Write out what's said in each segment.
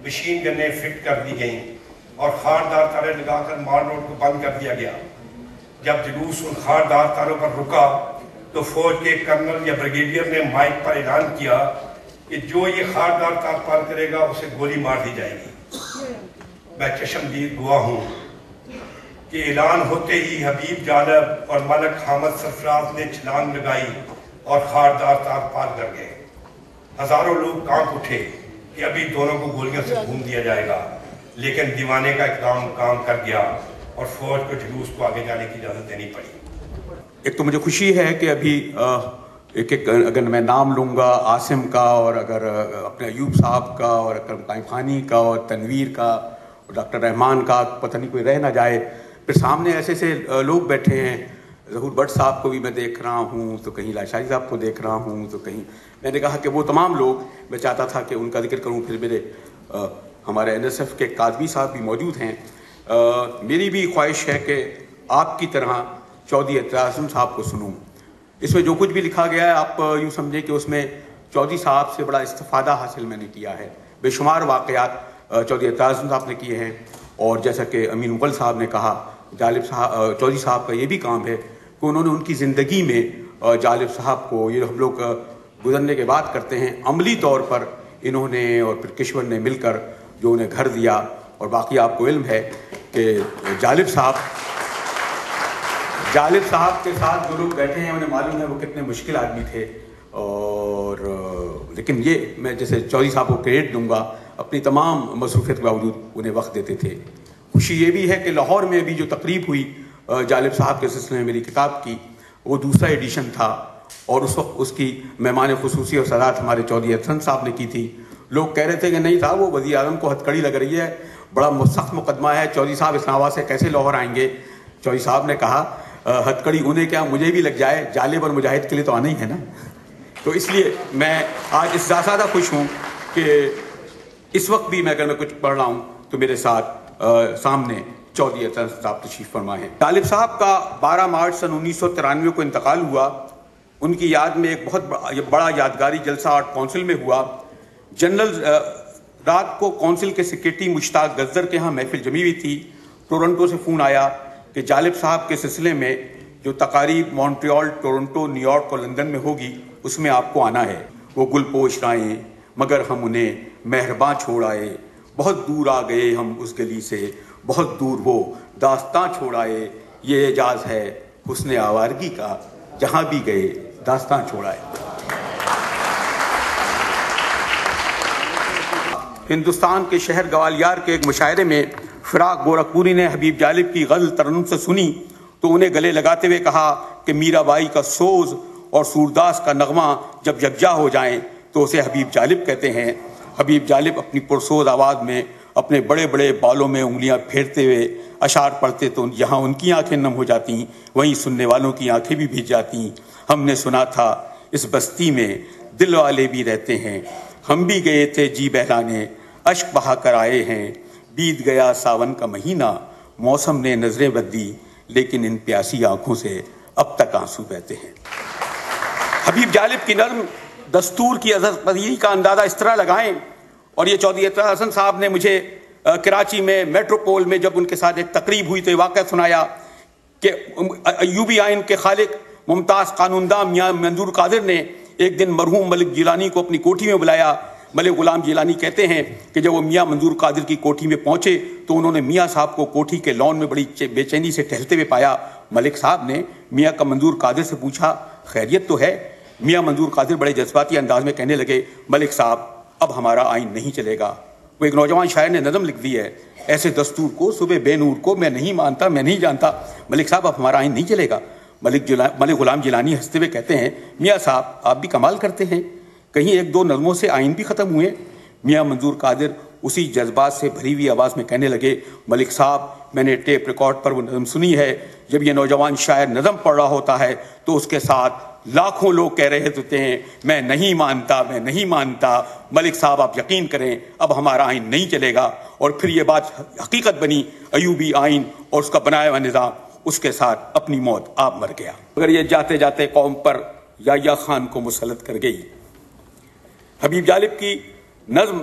Machine گنیں fit کر دی گئیں اور خاردار تارے لگا کر مال روڈ کو بند کر دیا گیا۔ جب جلوس ان خاردار تاروں پر رکا تو فوج کے کرنل یا بریگیڈیئر نے مائک پر اعلان کیا کہ جو یہ خاردار تار پار کرے گا اسے گولی مار دی جائے گی۔ میں چشمدید گواہ ہوں کہ اعلان ہوتے ہی حبیب جالب اور ملک حامد سرفراز نے چھلانگ لگائی اور خاردار تار پار کر گئے۔ ہزاروں لوگ کانپ اٹھے کہ ابھی دونوں کو گولیوں سے بھون دیا جائے گا، لیکن دیوانے کا اقدام کام کر گیا اور فوج کو جلوس کو آگے جانے کی اجازت دینی پڑی۔ ایک تو مجھے خوشی ہے کہ ابھی اگر میں نام لوں گا عاصم کا، اور اگر اپنے ایوب صاحب کا، اور اگر قائم خانی کا، اور تنویر کا، اور ڈاکٹر رحمان کا، پتہ نہیں کوئی رہ نہ جائے۔ پھر سامنے ایسے لوگ بیٹھے ہیں، ظہور بٹ صاحب کو بھی میں دیکھ رہا ہوں، تو کہیں لاشاری صاحب کو دیکھ رہا ہوں، تو کہیں میں نے کہا کہ وہ تمام لوگ، میں چاہتا تھا کہ ان کا ذکر کروں۔ پھر میرے ہمارے NSF کے کاظمی صاحب بھی موجود ہیں۔ میری بھی خواہش ہے کہ آپ کی طرح چودھری اعتراض صاحب کو سنوں۔ اس میں جو کچھ بھی لکھا گیا ہے، آپ یوں سمجھیں کہ اس میں چودھری صاحب سے بڑا استفادہ حاصل میں نے کیا ہے۔ بے شمار واقعات چودھری اعتراض صاحب نے کیے ہیں، اور جیسا کہ امین مغل صاحب نے کہا، جالب صاحب چودھری صاحب کا یہ بھی کام ہے کہ انہوں نے ان کی زندگی میں جالب صاحب کو، یہ ہم لوگ گزرنے کے بعد کرتے ہیں، عملی طور پر انہوں نے اور پھر کشور نے مل کر جو انہیں گھر دیا۔ اور باقی آپ کو علم ہے کہ جالب صاحب کے ساتھ جو لوگ بیٹھے ہیں انہیں معلوم ہے وہ کتنے مشکل آدمی تھے، اور لیکن یہ میں جیسے چودھری صاحب کو کریڈٹ دوں گا، اپنی تمام مصروفیت کے باوجود انہیں وقت دیتے تھے۔ خوشی یہ بھی ہے کہ لاہور میں بھی جو تقریب ہوئی جالب صاحب کے سلسلے میں میری کتاب کی، وہ دوسرا ایڈیشن تھا، اور اس وقت اس کی مہمان خصوصی اور صدارت ہمارے چودھری احسن صاحب نے کی تھی۔ لوگ کہہ رہے تھے کہ نہیں صاحب، وہ وزیر اعظم کو ہتھ کڑی لگ رہی ہے، بڑا سخت مقدمہ ہے، چودھری صاحب اسلام آباد سے کیسے لاہور آئیں گے؟ چودھری صاحب نے کہا ہتھ کڑی انہیں کیا، مجھے بھی لگ جائے، جالب اور مجاہد کے لیے تو آنا ہی ہے نا۔ تو اس لیے میں آج اس زیادہ خوش ہوں کہ اس وقت بھی اگر میں کچھ پڑھ رہا ہوں تو میرے ساتھ سامنے چودھری احسن صاحب تشریف فرما ہے۔ جالب صاحب کا 12 مارچ سن 1993 کو انتقال ہوا۔ ان کی یاد میں ایک بہت بڑا یادگاری جلسہ آرٹ کونسل میں ہوا۔ جنرل رات کو کونسل کے سیکریٹری مشتاق گزر کے ہاں محفل جمی ہوئی تھی۔ ٹورنٹو سے فون آیا کہ جالب صاحب کے سلسلے میں جو تقاریب مونٹریال، ٹورنٹو، نیو یارک اور لندن میں ہوگی، اس میں آپ کو آنا ہے۔ وہ گل پوش رائیں مگر ہم انہیں مہرباں چھوڑ آئے، بہت دور آ گئے ہم اس گلی سے، بہت دور وہ داستاں چھوڑ آئے، یہ اعجاز ہے حسن آوارگی کا، جہاں بھی گئے داستاں چھوڑ آئے۔ ہندوستان کے شہر گوالیار کے ایک مشاعرے میں فراق گورکھپوری نے حبیب جالب کی غزل ترنم سے سنی تو انہیں گلے لگاتے ہوئے کہا کہ میرا بائی کا سوز اور سورداس کا نغمہ جب یکجا ہو جائیں تو اسے حبیب جالب کہتے ہیں۔ حبیب جالب اپنی پرسوز آواز میں اپنے بڑے بڑے بالوں میں انگلیاں پھیرتے ہوئے اشعار پڑھتے تو یہاں ان کی آنکھیں نم ہو جاتیں، وہیں سننے والوں کی آنکھیں بھی بھیگ جاتیں۔ ہم نے سنا تھا اس بستی میں دل والے بھی رہتے ہیں، ہم بھی گئے تھے جی بہلانے، اشک بہا کر آئے ہیں، بیت گیا ساون کا مہینہ، موسم نے نظریں بدلی، لیکن ان پیاسی آنکھوں سے اب تک آنسو بہتے ہیں۔ حبیب جالب کی نظم دستور کی عزت پذیری کا اندازہ اس طرح لگائیں، اور یہ چودھری اعتراض حسن صاحب نے مجھے کراچی میں میٹروپول میں جب ان کے ساتھ ایک تقریب ہوئی تو یہ واقعہ سنایا کہ ایوبی آئین کے خالق ممتاز قانونداں میاں منظور قادر نے ایک دن مرحوم ملک جیلانی کو اپنی کوٹھی میں بلایا۔ ملک غلام جیلانی کہتے ہیں کہ جب وہ میاں منظور قادر کی کوٹھی میں پہنچے تو انہوں نے میاں صاحب کو کوٹھی کے لان میں بڑی بے چینی سے ٹہلتے ہوئے پایا۔ ملک صاحب نے میاں کا منظور قادر سے پوچھا خیریت تو ہے؟ میاں منظور قادر بڑے جذباتی انداز میں کہنے لگے ملک صاحب اب ہمارا آئین نہیں چلے گا۔ وہ ایک نوجوان شاعر نے نظم لکھ دی ہے، ایسے دستور کو صبح بے نور کو میں نہیں مانتا، میں نہیں جانتا، ملک صاحب اب ہمارا آئین نہیں چلے گا۔ ملک غلام جیلانی ہنستے ہوئے کہتے ہیں میاں صاحب آپ بھی کمال کرتے ہیں، کہیں ایک دو نظموں سے آئین بھی ختم ہوئے؟ میاں منظور قادر اسی جذبات سے بھری ہوئی آواز میں کہنے لگے ملک صاحب میں نے ٹیپ ریکارڈ پر وہ نظم سنی ہے، جب یہ نوجوان شاعر نظم پڑھ رہا ہوتا ہے تو اس کے ساتھ لاکھوں لوگ کہہ رہے ہوتے ہیں میں نہیں مانتا، میں نہیں مانتا، ملک صاحب آپ یقین کریں اب ہمارا آئین نہیں چلے گا۔ اور پھر یہ بات حقیقت بنی، ایوبی آئین اور اس کا بنایا ہوا نظام اس کے ساتھ اپنی موت آپ مر گیا، مگر یہ جاتے جاتے قوم پر یا خان کو مسلط کر گئی۔ حبیب جالب کی نظم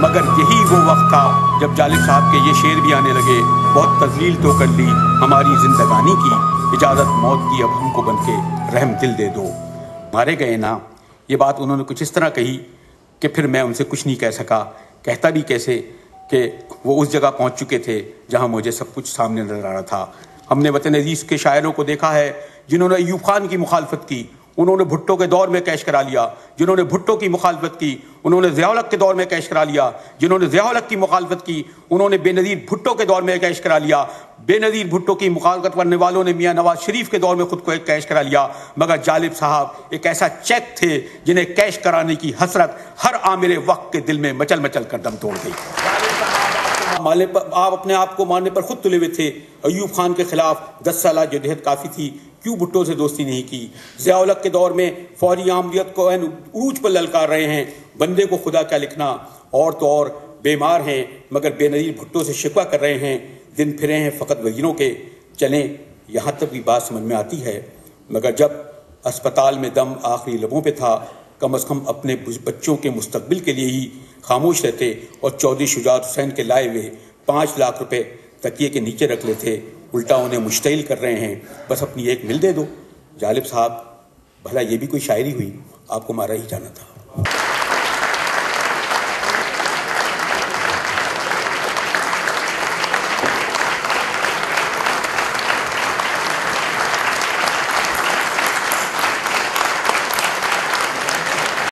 مگر یہی وہ وقت تھا جب جالب صاحب کے یہ شعر بھی آنے لگے، بہت تذلیل تو کر لی ہماری زندگانی کی، اجازت موت کی اب ہم کو بن کے رحم دل دے دو۔ مارے گئے نا، یہ بات انہوں نے کچھ اس طرح کہی کہ پھر میں ان سے کچھ نہیں کہہ سکا، کہتا بھی کیسے کہ وہ اس جگہ پہنچ چکے تھے جہاں مجھے سب کچھ سامنے نظر آ رہا تھا۔ ہم نے وطن عزیز کے شاعروں کو دیکھا ہے جنہوں نے ایوب خان کی مخالفت کی، انہوں نے بھٹو کے دور میں کیش کرا لیا، جنہوں نے بھٹو کی مخالفت کی انہوں نے ضیاء الحق کے دور میں کیش کرا لیا، جنہوں نے ضیاء الحق کی مخالفت کی انہوں نے بے نظیر بھٹو کے دور میں کیش کرا لیا، بے نظیر بھٹو کی مخالفت کرنے والوں نے میاں نواز شریف کے دور میں خود کو ایک کیش کرا لیا، مگر جالب صاحب ایک ایسا چیک تھے جنہیں کیش کرانے کی حسرت ہر عامل وقت کے دل میں مچل مچل کر دم توڑ گئی۔ آپ اپنے آپ کو مارنے پر خود تلے ہوئے تھے، ایوب خان کے خلاف 10 سالہ جدوجہد کافی تھی، کیوں بھٹو سے دوستی نہیں کی؟ ضیاء الحق کے دور میں فوری آمدیت کو عروج پر للکار رہے ہیں، بندے کو خدا کیا لکھنا، اور تو اور بیمار ہیں مگر بے نظیر بھٹو سے شکوہ کر رہے ہیں، دن پھرے ہیں فقط وزیروں کے۔ چلیں یہاں تک بھی بات سمجھ میں آتی ہے، مگر جب اسپتال میں دم آخری لبوں پہ تھا، کم از کم اپنے بچوں کے مستقبل کے لیے ہی خاموش رہتے، اور چودھری شجاعت حسین کے لائے ہوئے 5 لاکھ روپے تکیے کے نیچے رکھ لیتے، الٹا انہیں مشتعل کر رہے ہیں، بس اپنی ایک مل دے دو۔ جالب صاحب بھلا یہ بھی کوئی شاعری ہوئی؟ آپ کو مارا ہی جانا تھا۔